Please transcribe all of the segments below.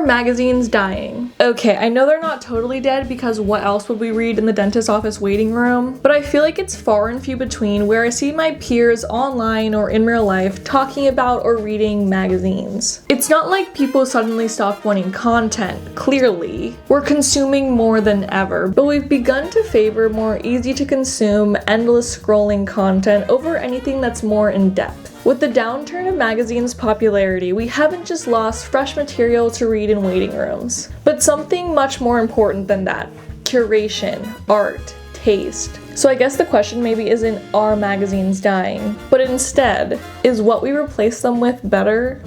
magazines dying? Okay, I know they're not totally dead because what else would we read in the dentist's office waiting room? But I feel like it's far and few between where I see my peers online or in real life talking about or reading magazines. It's not like people suddenly stopped wanting content, clearly. We're consuming more than ever, but we've begun to favor more easy to consume, endless scrolling content over anything that's more in depth. With the downturn of magazines' popularity, we haven't just lost fresh material to read in waiting rooms, but something much more important than that: curation, art, taste. So I guess the question maybe isn't are magazines dying, but instead, is what we replace them with better?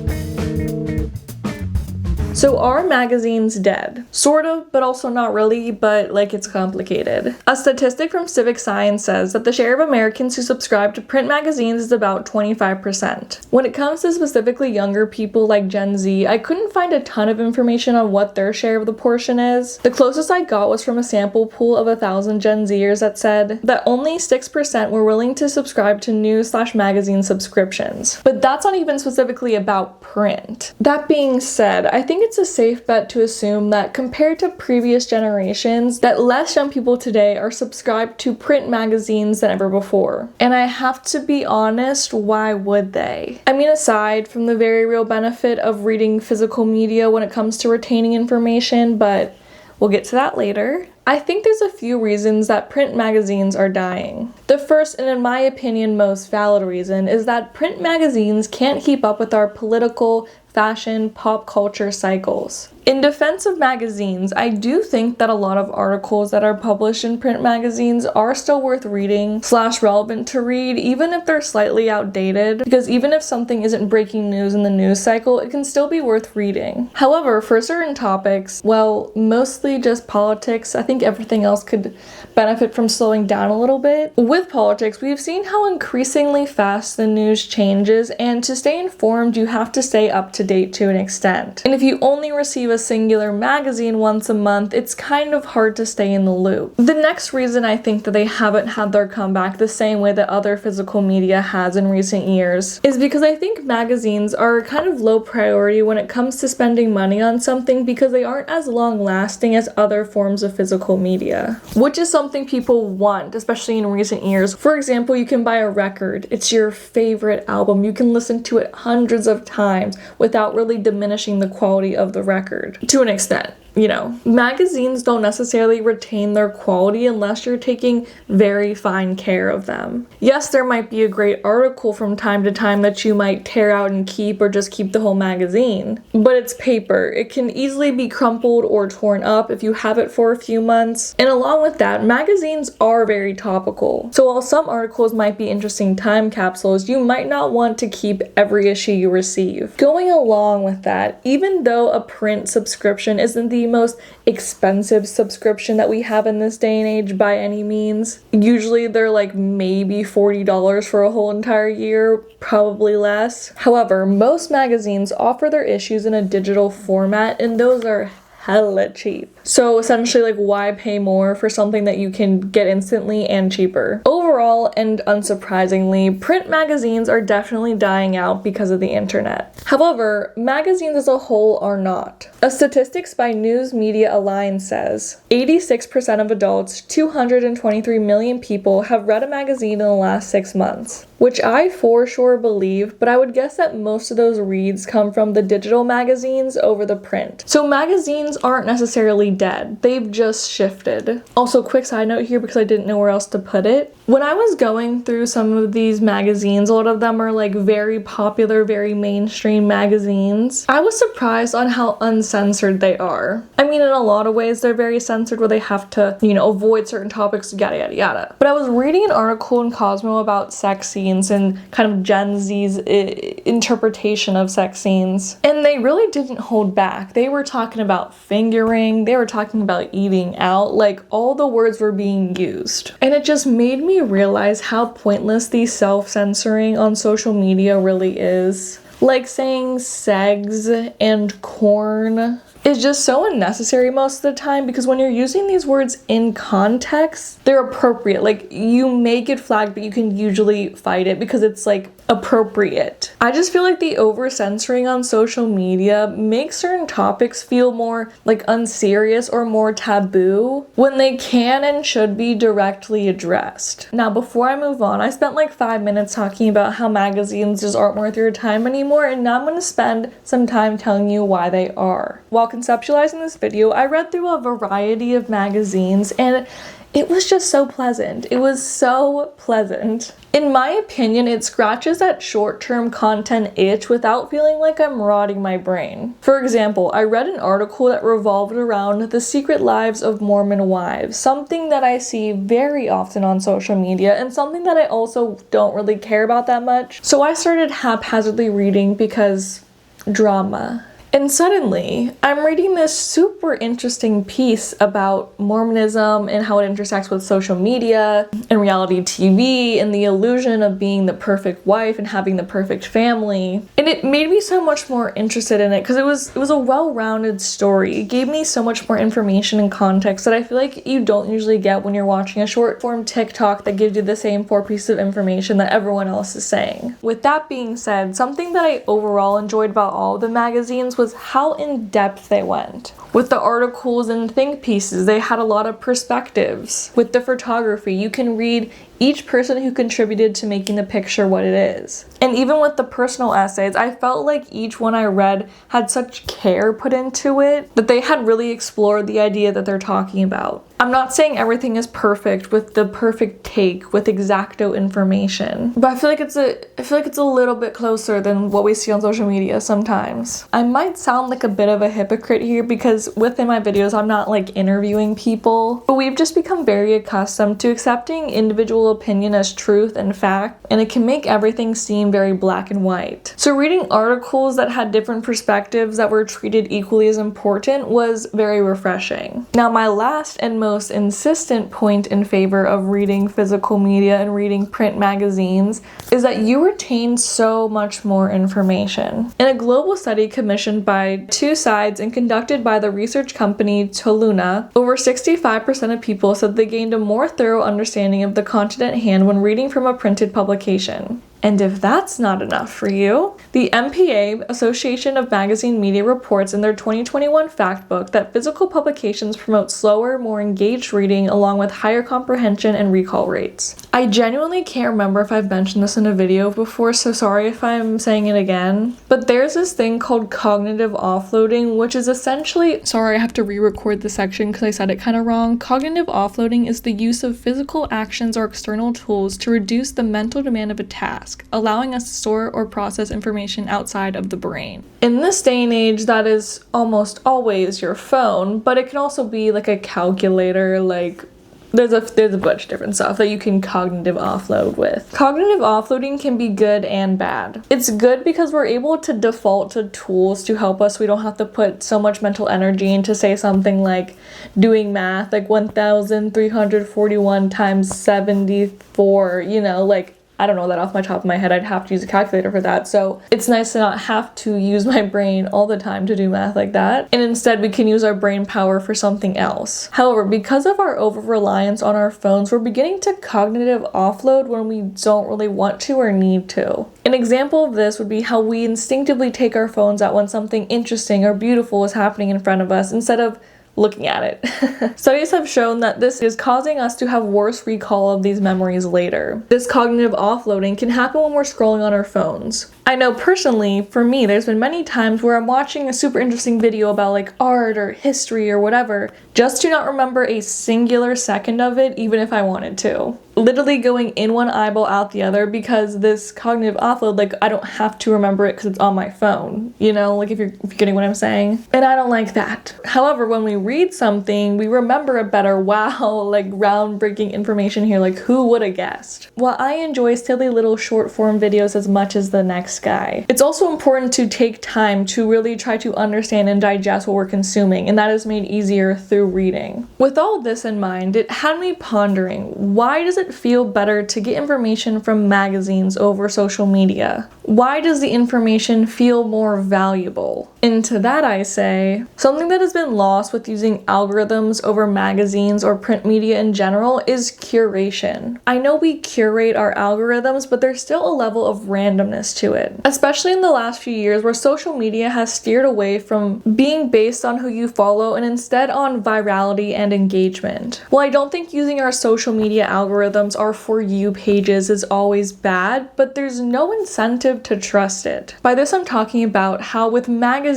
So are magazines dead? Sort of, but also not really, but like it's complicated. A statistic from Civic Science says that the share of Americans who subscribe to print magazines is about 25%. When it comes to specifically younger people like Gen Z, I couldn't find a ton of information on what their share of the portion is. The closest I got was from a sample pool of 1,000 Gen Zers that said that only 6% were willing to subscribe to news/magazine subscriptions. But that's not even specifically about print. That being said, I think it's a safe bet to assume that compared to previous generations, that less young people today are subscribed to print magazines than ever before. And I have to be honest, why would they? I mean, aside from the very real benefit of reading physical media when it comes to retaining information, but we'll get to that later. I think there's a few reasons that print magazines are dying. The first, and in my opinion most valid reason, is that print magazines can't keep up with our political, fashion, pop culture cycles. In defense of magazines, I do think that a lot of articles that are published in print magazines are still worth reading / relevant to read, even if they're slightly outdated, because even if something isn't breaking news in the news cycle, it can still be worth reading. However, for certain topics, well, mostly just politics, I think everything else could benefit from slowing down a little bit. With politics, we've seen how increasingly fast the news changes, and to stay informed, you have to stay up to date to an extent. And if you only receive a singular magazine once a month, it's kind of hard to stay in the loop. The next reason I think that they haven't had their comeback the same way that other physical media has in recent years is because I think magazines are kind of low priority when it comes to spending money on something because they aren't as long lasting as other forms of physical media, which is something people want, especially in recent years. For example, you can buy a record. It's your favorite album. You can listen to it hundreds of times without really diminishing the quality of the record. To an extent, you know. Magazines don't necessarily retain their quality unless you're taking very fine care of them. Yes, there might be a great article from time to time that you might tear out and keep or just keep the whole magazine, but it's paper. It can easily be crumpled or torn up if you have it for a few months. And along with that, magazines are very topical. So while some articles might be interesting time capsules, you might not want to keep every issue you receive. Going along with that, even though a print subscription isn't the most expensive subscription that we have in this day and age by any means. Usually they're like maybe $40 for a whole entire year, probably less. However, most magazines offer their issues in a digital format, and those are hella cheap. So essentially, like, why pay more for something that you can get instantly and cheaper? Overall, and unsurprisingly, print magazines are definitely dying out because of the internet. However, magazines as a whole are not. A statistics by News Media Alliance says 86% of adults, 223 million people, have read a magazine in the last 6 months, which I for sure believe, but I would guess that most of those reads come from the digital magazines over the print. So magazines aren't necessarily dead, they've just shifted. Also, quick side note here because I didn't know where else to put it. When I was going through some of these magazines, a lot of them are like very popular, very mainstream magazines. I was surprised on how uncensored they are. I mean, in a lot of ways, they're very censored where they have to, avoid certain topics, yada, yada, yada. But I was reading an article in Cosmo about sex scenes and kind of Gen Z's interpretation of sex scenes. And they really didn't hold back. They were talking about fingering, they were talking about eating out, like all the words were being used. And it just made me realize how pointless the self-censoring on social media really is. Like saying segs and corn is just so unnecessary most of the time, because when you're using these words in context, they're appropriate. Like, you may get flagged, but you can usually fight it because it's like appropriate. I just feel like the over censoring on social media makes certain topics feel more like unserious or more taboo when they can and should be directly addressed. Now, before I move on, I spent like 5 minutes talking about how magazines just aren't worth your time anymore, and now I'm going to spend some time telling you why they are. While conceptualizing this video, I read through a variety of magazines, and it was just so pleasant. It was so pleasant. In my opinion, it scratches that short-term content itch without feeling like I'm rotting my brain. For example, I read an article that revolved around the secret lives of Mormon wives, something that I see very often on social media and something that I also don't really care about that much. So I started haphazardly reading because drama. And suddenly, I'm reading this super interesting piece about Mormonism and how it intersects with social media and reality TV and the illusion of being the perfect wife and having the perfect family. And it made me so much more interested in it because it was a well-rounded story. It gave me so much more information and context that I feel like you don't usually get when you're watching a short-form TikTok that gives you the same 4 pieces of information that everyone else is saying. With that being said, something that I overall enjoyed about all of the magazines was how in-depth they went. With the articles and think pieces, they had a lot of perspectives. With the photography, you can read each person who contributed to making the picture what it is. And even with the personal essays, I felt like each one I read had such care put into it that they had really explored the idea that they're talking about. I'm not saying everything is perfect with the perfect take with exacto information, but I feel like it's a little bit closer than what we see on social media sometimes. I might sound like a bit of a hypocrite here because within my videos I'm not like interviewing people, but we've just become very accustomed to accepting individual opinion as truth and fact, and it can make everything seem very black and white. So reading articles that had different perspectives that were treated equally as important was very refreshing. Now, my last and most insistent point in favor of reading physical media and reading print magazines is that you retain so much more information. In a global study commissioned by 2 sides and conducted by the research company Toluna, over 65% of people said they gained a more thorough understanding of the content at hand when reading from a printed publication. And if that's not enough for you, the MPA, Association of Magazine Media, reports in their 2021 fact book that physical publications promote slower, more engaged reading along with higher comprehension and recall rates. I genuinely can't remember if I've mentioned this in a video before, so sorry if I'm saying it again, but there's this thing called cognitive offloading, which is essentially, sorry, I have to re-record the section because I said it kind of wrong. Cognitive offloading is the use of physical actions or external tools to reduce the mental demand of a task, allowing us to store or process information outside of the brain. In this day and age, that is almost always your phone, but it can also be like a calculator, like there's a bunch of different stuff that you can cognitive offload with. Cognitive offloading can be good and bad. It's good because we're able to default to tools to help us. We don't have to put so much mental energy into, say, something like doing math, like 1,341 times 74, like I don't know that off my top of my head. I'd have to use a calculator for that. So it's nice to not have to use my brain all the time to do math like that. And instead we can use our brain power for something else. However, because of our over-reliance on our phones, we're beginning to cognitive offload when we don't really want to or need to. An example of this would be how we instinctively take our phones out when something interesting or beautiful is happening in front of us instead of looking at it. Studies have shown that this is causing us to have worse recall of these memories later. This cognitive offloading can happen when we're scrolling on our phones. I know personally, for me, there's been many times where I'm watching a super interesting video about like art or history or whatever, just to not remember a singular second of it, even if I wanted to. Literally going in one eyeball out the other because this cognitive offload, like I don't have to remember it because it's on my phone, like if you're getting what I'm saying. And I don't like that. However, when we read something, we remember it better. Wow, like groundbreaking information here, like who would have guessed? While I enjoy silly little short form videos as much as the next guy, it's also important to take time to really try to understand and digest what we're consuming, and that is made easier through reading. With all this in mind, it had me pondering, why does it feel better to get information from magazines over social media? Why does the information feel more valuable? And to that I say, something that has been lost with using algorithms over magazines or print media in general is curation. I know we curate our algorithms, but there's still a level of randomness to it, especially in the last few years where social media has steered away from being based on who you follow and instead on virality and engagement. While I don't think using our social media algorithms, our For You pages, is always bad, but there's no incentive to trust it. By this I'm talking about how with magazines,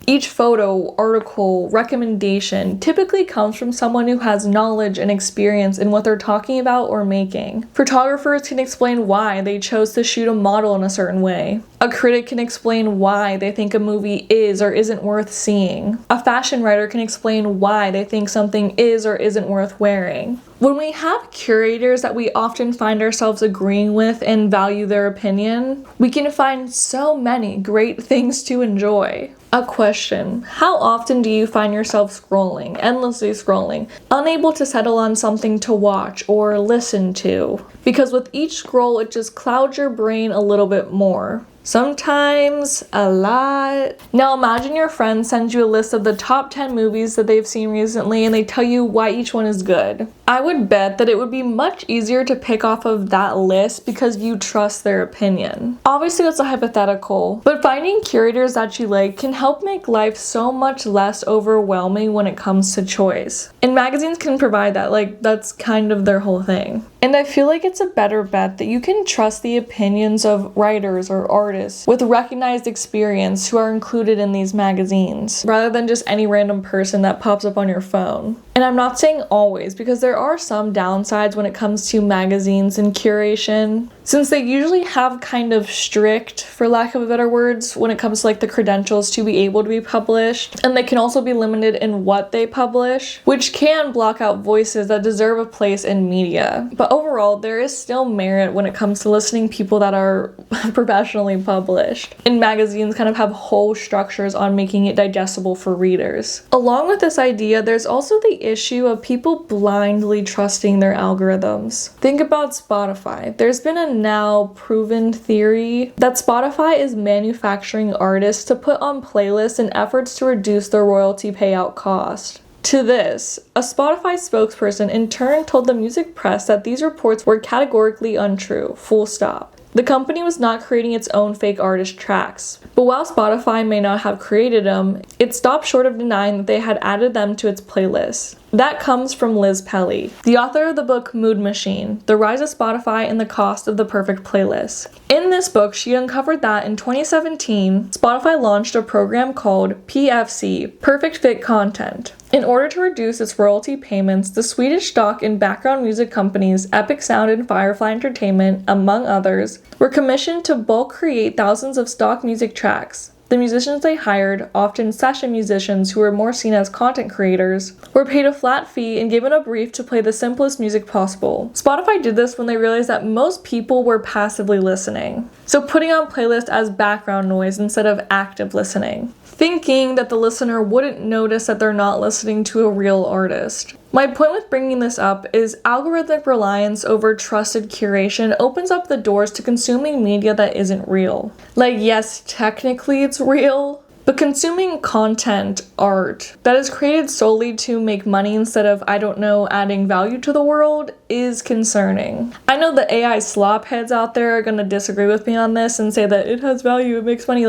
each photo, article, recommendation typically comes from someone who has knowledge and experience in what they're talking about or making. Photographers can explain why they chose to shoot a model in a certain way. A critic can explain why they think a movie is or isn't worth seeing. A fashion writer can explain why they think something is or isn't worth wearing. When we have curators that we often find ourselves agreeing with and value their opinion, we can find so many great things to enjoy. A question: how often do you find yourself scrolling, endlessly scrolling, unable to settle on something to watch or listen to? Because with each scroll, it just clouds your brain a little bit more. Sometimes a lot. Now imagine your friend sends you a list of the top 10 movies that they've seen recently and they tell you why each one is good. I would bet that it would be much easier to pick off of that list because you trust their opinion. Obviously that's a hypothetical, but finding curators that you like can help make life so much less overwhelming when it comes to choice. And magazines can provide that, that's kind of their whole thing. And I feel like it's a better bet that you can trust the opinions of writers or artists with recognized experience who are included in these magazines, rather than just any random person that pops up on your phone. And I'm not saying always, because there are some downsides when it comes to magazines and curation, since they usually have kind of strict, for lack of better words, when it comes to the credentials to be able to be published, and they can also be limited in what they publish, which can block out voices that deserve a place in media. But overall, there is still merit when it comes to listening to people that are professionally published. And magazines kind of have whole structures on making it digestible for readers. Along with this idea, there's also the issue of people blindly trusting their algorithms. Think about Spotify. There's been a now proven theory that Spotify is manufacturing artists to put on playlists in efforts to reduce their royalty payout cost. To this, a Spotify spokesperson in turn told the music press that these reports were categorically untrue, full stop. The company was not creating its own fake artist tracks, but while Spotify may not have created them, it stopped short of denying that they had added them to its playlist. That comes from Liz Pelly, the author of the book Mood Machine: The Rise of Spotify and the Cost of the Perfect Playlist. In this book, she uncovered that in 2017, Spotify launched a program called PFC, Perfect Fit Content. In order to reduce its royalty payments, the Swedish stock and background music companies Epic Sound and Firefly Entertainment, among others, were commissioned to bulk create thousands of stock music tracks. The musicians they hired, often session musicians who were more seen as content creators, were paid a flat fee and given a brief to play the simplest music possible. Spotify did this when they realized that most people were passively listening, so putting on playlists as background noise instead of active listening, thinking that the listener wouldn't notice that they're not listening to a real artist. My point with bringing this up is algorithmic reliance over trusted curation opens up the doors to consuming media that isn't real. Yes, technically it's real, but consuming content, art, that is created solely to make money instead of, adding value to the world is concerning. I know the AI slop heads out there are gonna disagree with me on this and say that it has value, it makes money.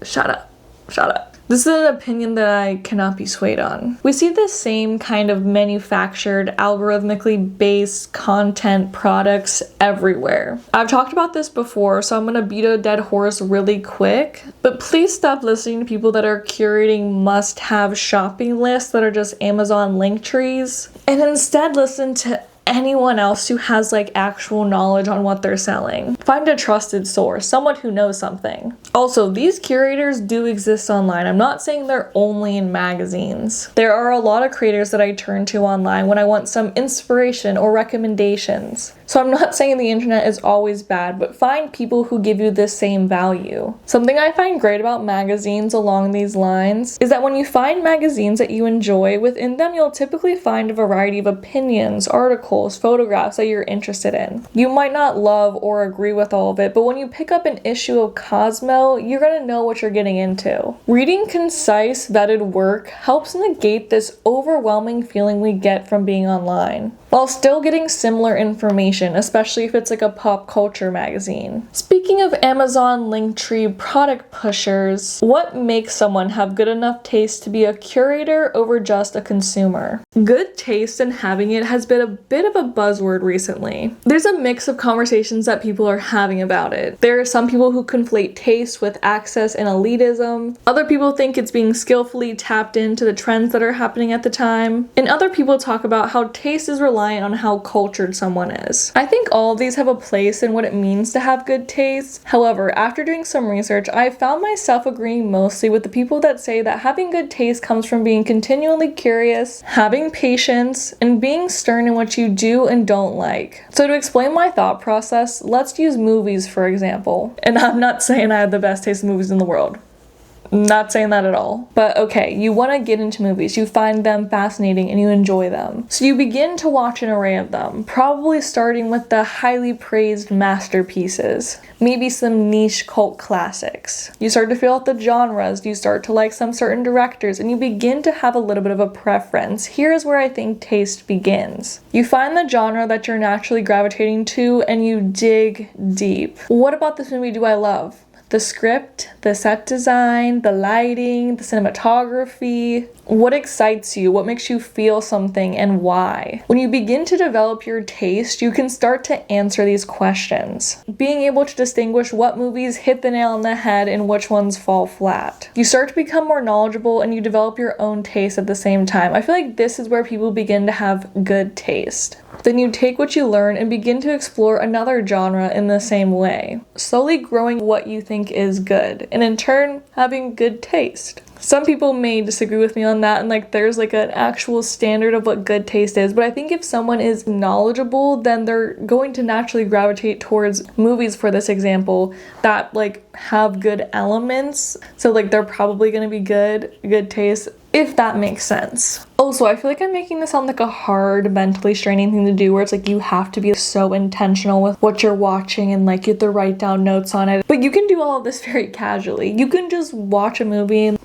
Shut up. This is an opinion that I cannot be swayed on. We see this same kind of manufactured, algorithmically based content products everywhere. I've talked about this before, so I'm gonna beat a dead horse really quick, but please stop listening to people that are curating must-have shopping lists that are just Amazon link trees, and instead listen to anyone else who has actual knowledge on what they're selling. Find a trusted source, someone who knows something. Also, these curators do exist online. I'm not saying they're only in magazines. There are a lot of creators that I turn to online when I want some inspiration or recommendations. So I'm not saying the internet is always bad, but find people who give you the same value. Something I find great about magazines along these lines is that when you find magazines that you enjoy, within them you'll typically find a variety of opinions, articles, photographs that you're interested in. You might not love or agree with all of it, but when you pick up an issue of Cosmo, you're gonna know what you're getting into. Reading concise, vetted work helps negate this overwhelming feeling we get from being online, while still getting similar information, especially if it's like a pop culture magazine. Speaking of Amazon Linktree product pushers, what makes someone have good enough taste to be a curator over just a consumer? Good taste and having it has been a bit of a buzzword recently. There's a mix of conversations that people are having about it. There are some people who conflate taste with access and elitism. Other people think it's being skillfully tapped into the trends that are happening at the time. And other people talk about how taste is reliant on how cultured someone is. I think all of these have a place in what it means to have good taste. However, after doing some research, I found myself agreeing mostly with the people that say that having good taste comes from being continually curious, having patience, and being stern in what you do and don't like. So to explain my thought process, let's use movies for example. And I'm not saying I have the best taste in movies in the world. Not saying that at all. But okay, you want to get into movies, you find them fascinating and you enjoy them. So you begin to watch an array of them, probably starting with the highly praised masterpieces, maybe some niche cult classics. You start to feel out the genres, you start to like some certain directors, and you begin to have a little bit of a preference. Here's where I think taste begins. You find the genre that you're naturally gravitating to and you dig deep. What about this movie do I love? The script, the set design, the lighting, the cinematography. What excites you? What makes you feel something and why? When you begin to develop your taste, you can start to answer these questions, being able to distinguish what movies hit the nail on the head and which ones fall flat. You start to become more knowledgeable and you develop your own taste at the same time. I feel like this is where people begin to have good taste. Then you take what you learn and begin to explore another genre in the same way, slowly growing what you think is good, and in turn, having good taste. Some people may disagree with me on that, and like there's like an actual standard of what good taste is, but I think if someone is knowledgeable, then they're going to naturally gravitate towards movies, for this example, that like have good elements. So like they're probably going to be good taste, if that makes sense. Also, I feel like I'm making this sound like a hard, mentally straining thing to do, where it's like you have to be so intentional with what you're watching and like you have to write down notes on it. But you can do all of this very casually. You can just watch a movie and,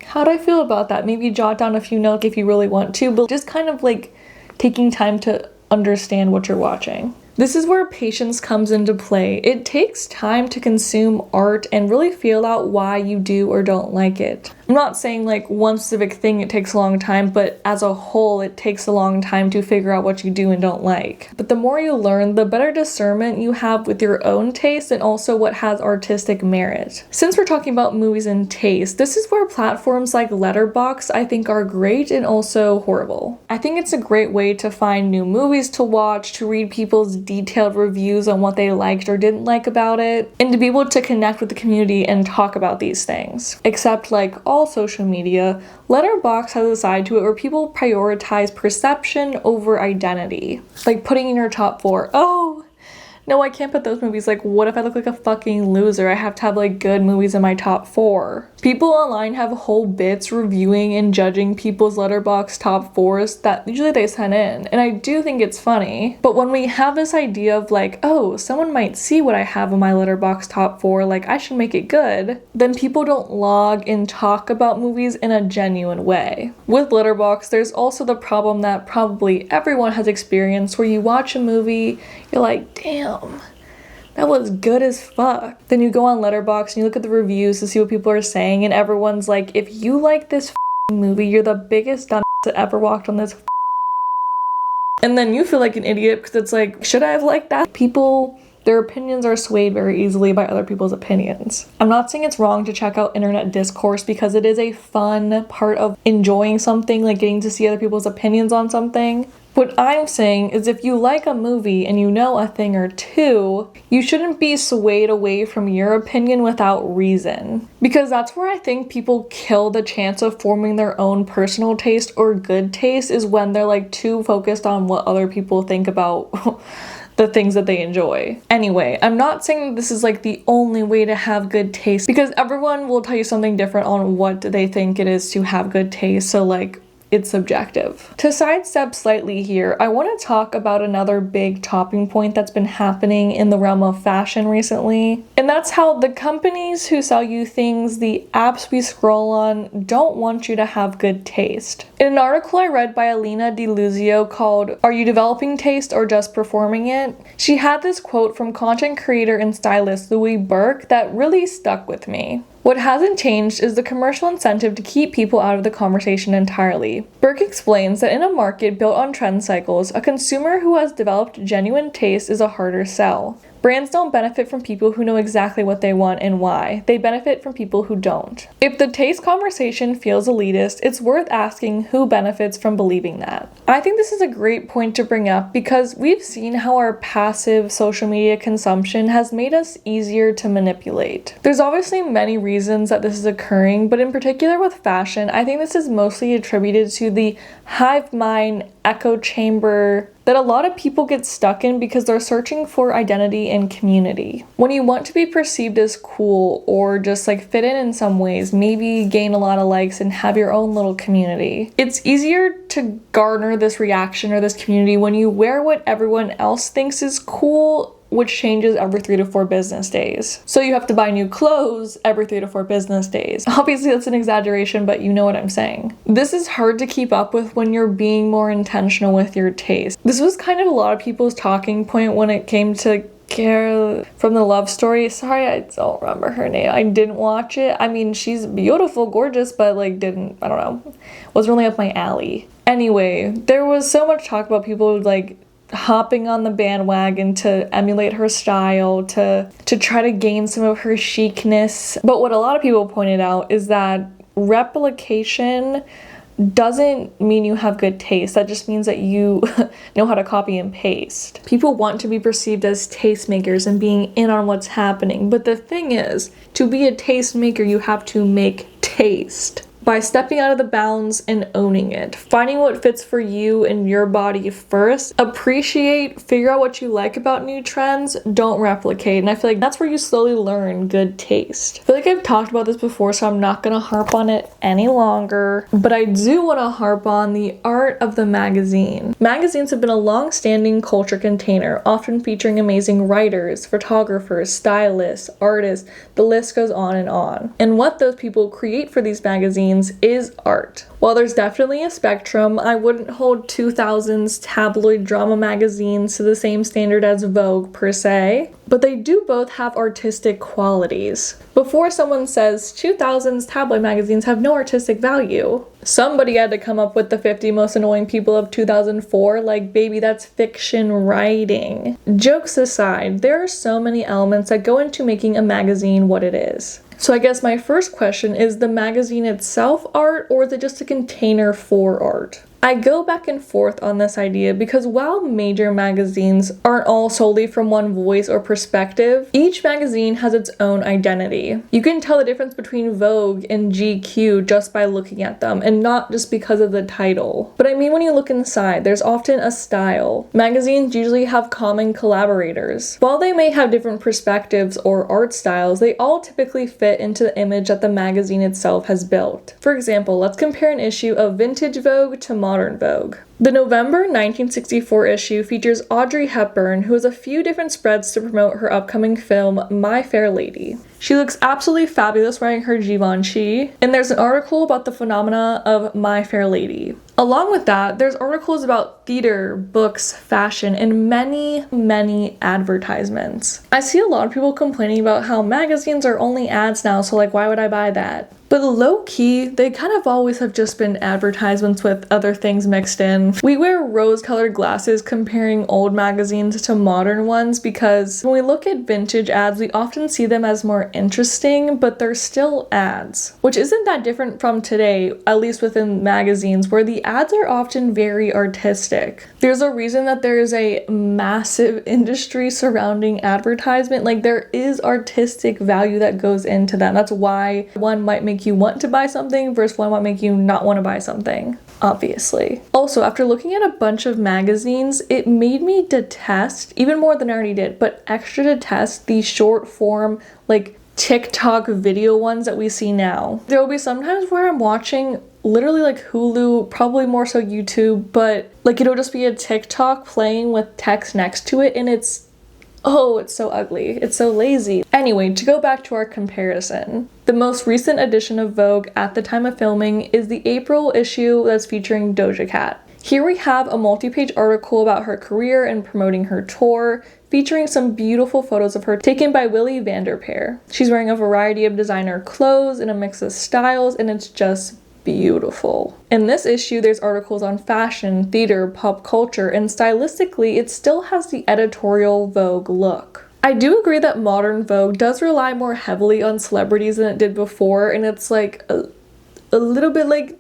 how do I feel about that? Maybe jot down a few notes if you really want to, but just kind of like taking time to understand what you're watching. This is where patience comes into play. It takes time to consume art and really feel out why you do or don't like it. I'm not saying like one specific thing it takes a long time, but as a whole it takes a long time to figure out what you do and don't like. But the more you learn, the better discernment you have with your own taste and also what has artistic merit. Since we're talking about movies and taste, this is where platforms like Letterboxd I think are great and also horrible. I think it's a great way to find new movies to watch, to read people's detailed reviews on what they liked or didn't like about it, and to be able to connect with the community and talk about these things. Except like all social media, Letterboxd has a side to it where people prioritize perception over identity. Like putting in your top 4. Oh, no, I can't put those movies. Like, what if I look like a fucking loser? I have to have like good movies in my top 4. People online have whole bits reviewing and judging people's Letterboxd top 4s that usually they send in, and I do think it's funny. But when we have this idea of like, oh, someone might see what I have in my Letterboxd top 4, like I should make it good, then people don't log and talk about movies in a genuine way. With Letterboxd, there's also the problem that probably everyone has experienced, where you watch a movie, you're like, damn, that was good as fuck. Then you go on Letterboxd and you look at the reviews to see what people are saying, and everyone's like, if you like this movie, you're the biggest dumbass that ever walked on this. And then you feel like an idiot because it's like, should I have liked that? People, their opinions are swayed very easily by other people's opinions. I'm not saying it's wrong to check out internet discourse, because it is a fun part of enjoying something, like getting to see other people's opinions on something. What I'm saying is if you like a movie and you know a thing or two, you shouldn't be swayed away from your opinion without reason. Because that's where I think people kill the chance of forming their own personal taste or good taste, is when they're like too focused on what other people think about the things that they enjoy. Anyway, I'm not saying this is like the only way to have good taste, because everyone will tell you something different on what they think it is to have good taste. So like, it's subjective. To sidestep slightly here, I want to talk about another big topping point that's been happening in the realm of fashion recently. And that's how the companies who sell you things, the apps we scroll on, don't want you to have good taste. In an article I read by Alina DiLuzio called "Are You Developing Taste or Just Performing It?" she had this quote from content creator and stylist Louis Burke that really stuck with me. What hasn't changed is the commercial incentive to keep people out of the conversation entirely. Burke explains that in a market built on trend cycles, a consumer who has developed genuine taste is a harder sell. Brands don't benefit from people who know exactly what they want and why. They benefit from people who don't. If the taste conversation feels elitist, it's worth asking who benefits from believing that. I think this is a great point to bring up because we've seen how our passive social media consumption has made us easier to manipulate. There's obviously many reasons that this is occurring, but in particular with fashion, I think this is mostly attributed to the hive mind echo chamber that a lot of people get stuck in because they're searching for identity and community. When you want to be perceived as cool or just like fit in some ways, maybe gain a lot of likes and have your own little community, it's easier to garner this reaction or this community when you wear what everyone else thinks is cool, which changes every 3 to 4 business days. So you have to buy new clothes every 3 to 4 business days. Obviously that's an exaggeration, but you know what I'm saying. This is hard to keep up with when you're being more intentional with your taste. This was kind of a lot of people's talking point when it came to Carol from The Love Story. Sorry, I don't remember her name. I didn't watch it. I mean, she's beautiful, gorgeous, but like I don't know, wasn't really up my alley. Anyway, there was so much talk about people like hopping on the bandwagon to emulate her style, to try to gain some of her chicness. But what a lot of people pointed out is that replication doesn't mean you have good taste. That just means that you know how to copy and paste. People want to be perceived as tastemakers and being in on what's happening. But the thing is, to be a tastemaker, you have to make taste. By stepping out of the bounds and owning it. Finding what fits for you and your body first. Appreciate, figure out what you like about new trends. Don't replicate. And I feel like that's where you slowly learn good taste. I feel like I've talked about this before, so I'm not gonna harp on it any longer. But I do want to harp on the art of the magazine. Magazines have been a long-standing culture container, often featuring amazing writers, photographers, stylists, artists, the list goes on. And what those people create for these magazines is art. While there's definitely a spectrum, I wouldn't hold 2000s tabloid drama magazines to the same standard as Vogue per se, but they do both have artistic qualities. Before someone says 2000s tabloid magazines have no artistic value, somebody had to come up with the 50 most annoying people of 2004, like baby, that's fiction writing. Jokes aside, there are so many elements that go into making a magazine what it is. So I guess my first question is the magazine itself art, or is it just a container for art? I go back and forth on this idea because while major magazines aren't all solely from one voice or perspective, each magazine has its own identity. You can tell the difference between Vogue and GQ just by looking at them, and not just because of the title. But I mean, when you look inside, there's often a style. Magazines usually have common collaborators. While they may have different perspectives or art styles, they all typically fit into the image that the magazine itself has built. For example, let's compare an issue of vintage Vogue to modern Vogue. The November 1964 issue features Audrey Hepburn, who has a few different spreads to promote her upcoming film, My Fair Lady. She looks absolutely fabulous wearing her Givenchy, and there's an article about the phenomena of My Fair Lady. Along with that, there's articles about theater, books, fashion, and many, many advertisements. I see a lot of people complaining about how magazines are only ads now, so like, why would I buy that? But low-key, they kind of always have just been advertisements with other things mixed in. We wear rose-colored glasses comparing old magazines to modern ones because when we look at vintage ads, we often see them as more interesting, but they're still ads. Which isn't that different from today, at least within magazines, where the ads are often very artistic. There's a reason that there is a massive industry surrounding advertisement. Like, there is artistic value that goes into that. That's why one might make you want to buy something versus one might make you not want to buy something, obviously. Also, after After looking at a bunch of magazines, it made me detest, even more than I already did, but extra detest these short form, like TikTok video ones that we see now. There will be sometimes where I'm watching literally like Hulu, probably more so YouTube, but like it'll just be a TikTok playing with text next to it, and it's so ugly. It's so lazy. Anyway, to go back to our comparison, the most recent edition of Vogue at the time of filming is the April issue that's featuring Doja Cat. Here we have a multi-page article about her career and promoting her tour, featuring some beautiful photos of her taken by Willy Vanderpeer. She's wearing a variety of designer clothes in a mix of styles, and it's just beautiful. In this issue, there's articles on fashion, theater, pop culture, and stylistically, it still has the editorial Vogue look. I do agree that modern Vogue does rely more heavily on celebrities than it did before, and it's like a little bit like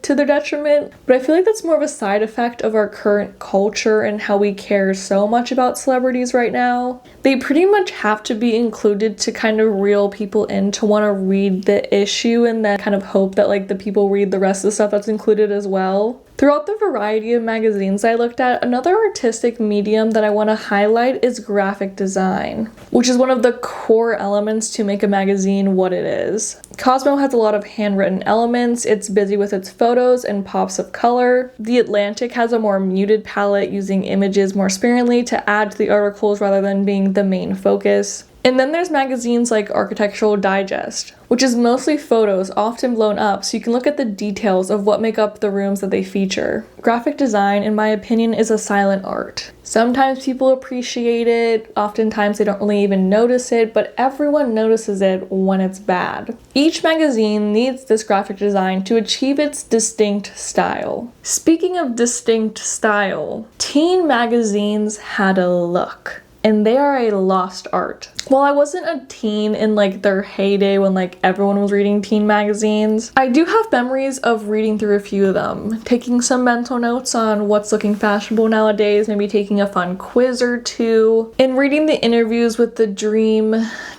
to their detriment, but I feel like that's more of a side effect of our current culture and how we care so much about celebrities right now. They pretty much have to be included to kind of reel people in to want to read the issue, and then kind of hope that like the people read the rest of the stuff that's included as well. Throughout the variety of magazines I looked at, another artistic medium that I want to highlight is graphic design, which is one of the core elements to make a magazine what it is. Cosmo has a lot of handwritten elements, it's busy with its photos and pops of color. The Atlantic has a more muted palette, using images more sparingly to add to the articles rather than being the main focus. And then there's magazines like Architectural Digest, which is mostly photos, often blown up, so you can look at the details of what make up the rooms that they feature. Graphic design, in my opinion, is a silent art. Sometimes people appreciate it, oftentimes they don't really even notice it, but everyone notices it when it's bad. Each magazine needs this graphic design to achieve its distinct style. Speaking of distinct style, teen magazines had a look, and they are a lost art. While I wasn't a teen in like their heyday when like everyone was reading teen magazines, I do have memories of reading through a few of them, taking some mental notes on what's looking fashionable nowadays, maybe taking a fun quiz or two, and reading the interviews with the dream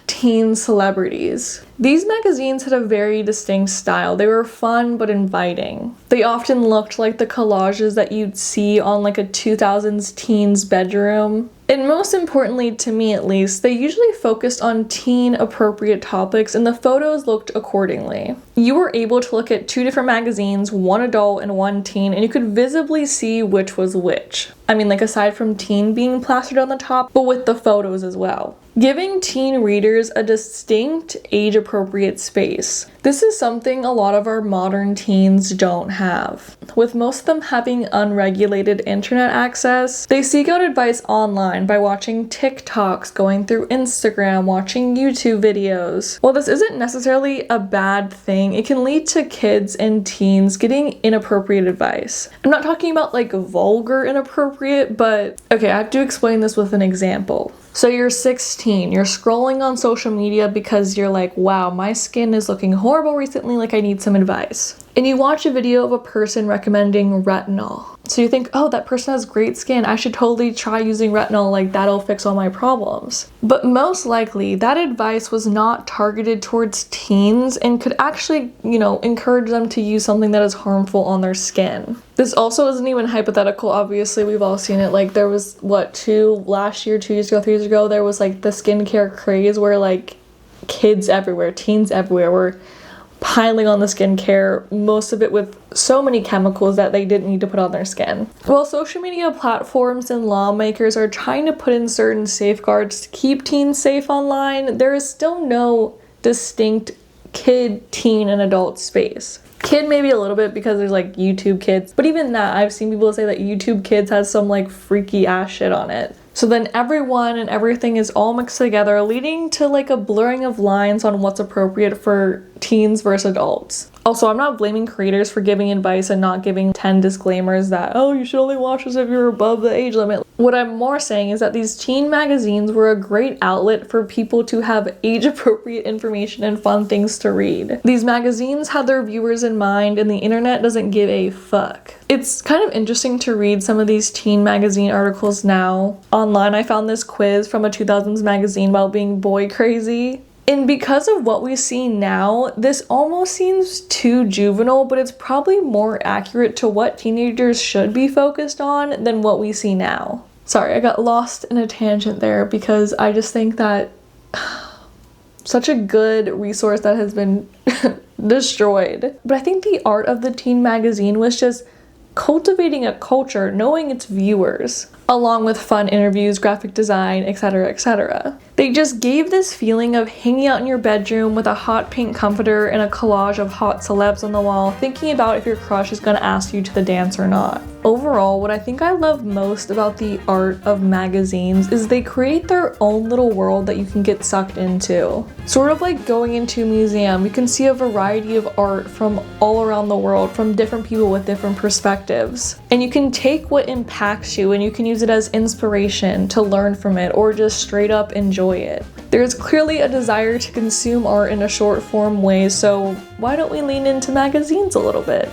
teen celebrities. These magazines had a very distinct style. They were fun but inviting. They often looked like the collages that you'd see on like a 2000s teen's bedroom. And most importantly, to me at least, they usually focused on teen appropriate topics, and the photos looked accordingly. You were able to look at two different magazines, one adult and one teen, and you could visibly see which was which. I mean, like aside from teen being plastered on the top, but with the photos as well, giving teen readers a distinct age-appropriate space. This is something a lot of our modern teens don't have. With most of them having unregulated internet access, they seek out advice online by watching TikToks, going through Instagram, watching YouTube videos. While this isn't necessarily a bad thing, it can lead to kids and teens getting inappropriate advice. I'm not talking about like vulgar inappropriate, but okay, I have to explain this with an example. So you're 16, you're scrolling on social media because you're like, wow, my skin is looking horrible recently, like I need some advice. And you watch a video of a person recommending retinol. So you think, oh, that person has great skin, I should totally try using retinol, like that'll fix all my problems. But most likely, that advice was not targeted towards teens and could actually, encourage them to use something that is harmful on their skin. This also isn't even hypothetical, obviously, we've all seen it. Like there was, 2 years ago, 3 years ago, there was like the skincare craze where like kids everywhere, teens everywhere were piling on the skincare, most of it with so many chemicals that they didn't need to put on their skin. While social media platforms and lawmakers are trying to put in certain safeguards to keep teens safe online, there is still no distinct kid, teen, and adult space. Kid maybe a little bit because there's like YouTube Kids, but even that, I've seen people say that YouTube Kids has some like freaky ass shit on it. So then everyone and everything is all mixed together, leading to like a blurring of lines on what's appropriate for teens versus adults. Also, I'm not blaming creators for giving advice and not giving 10 disclaimers that, oh, you should only watch this if you're above the age limit. What I'm more saying is that these teen magazines were a great outlet for people to have age-appropriate information and fun things to read. These magazines had their viewers in mind, and the internet doesn't give a fuck. It's kind of interesting to read some of these teen magazine articles now. Online, I found this quiz from a 2000s magazine about being boy crazy. And because of what we see now, this almost seems too juvenile, but it's probably more accurate to what teenagers should be focused on than what we see now. Sorry, I got lost in a tangent there because I just think that such a good resource that has been destroyed. But I think the art of the teen magazine was just cultivating a culture, knowing its viewers, along with fun interviews, graphic design, etc., etc. They just gave this feeling of hanging out in your bedroom with a hot pink comforter and a collage of hot celebs on the wall, thinking about if your crush is gonna ask you to the dance or not. Overall, what I think I love most about the art of magazines is they create their own little world that you can get sucked into. Sort of like going into a museum, you can see a variety of art from all around the world, from different people with different perspectives. And you can take what impacts you and you can use it as inspiration to learn from it or just straight up enjoy it. There's clearly a desire to consume art in a short form way, so why don't we lean into magazines a little bit?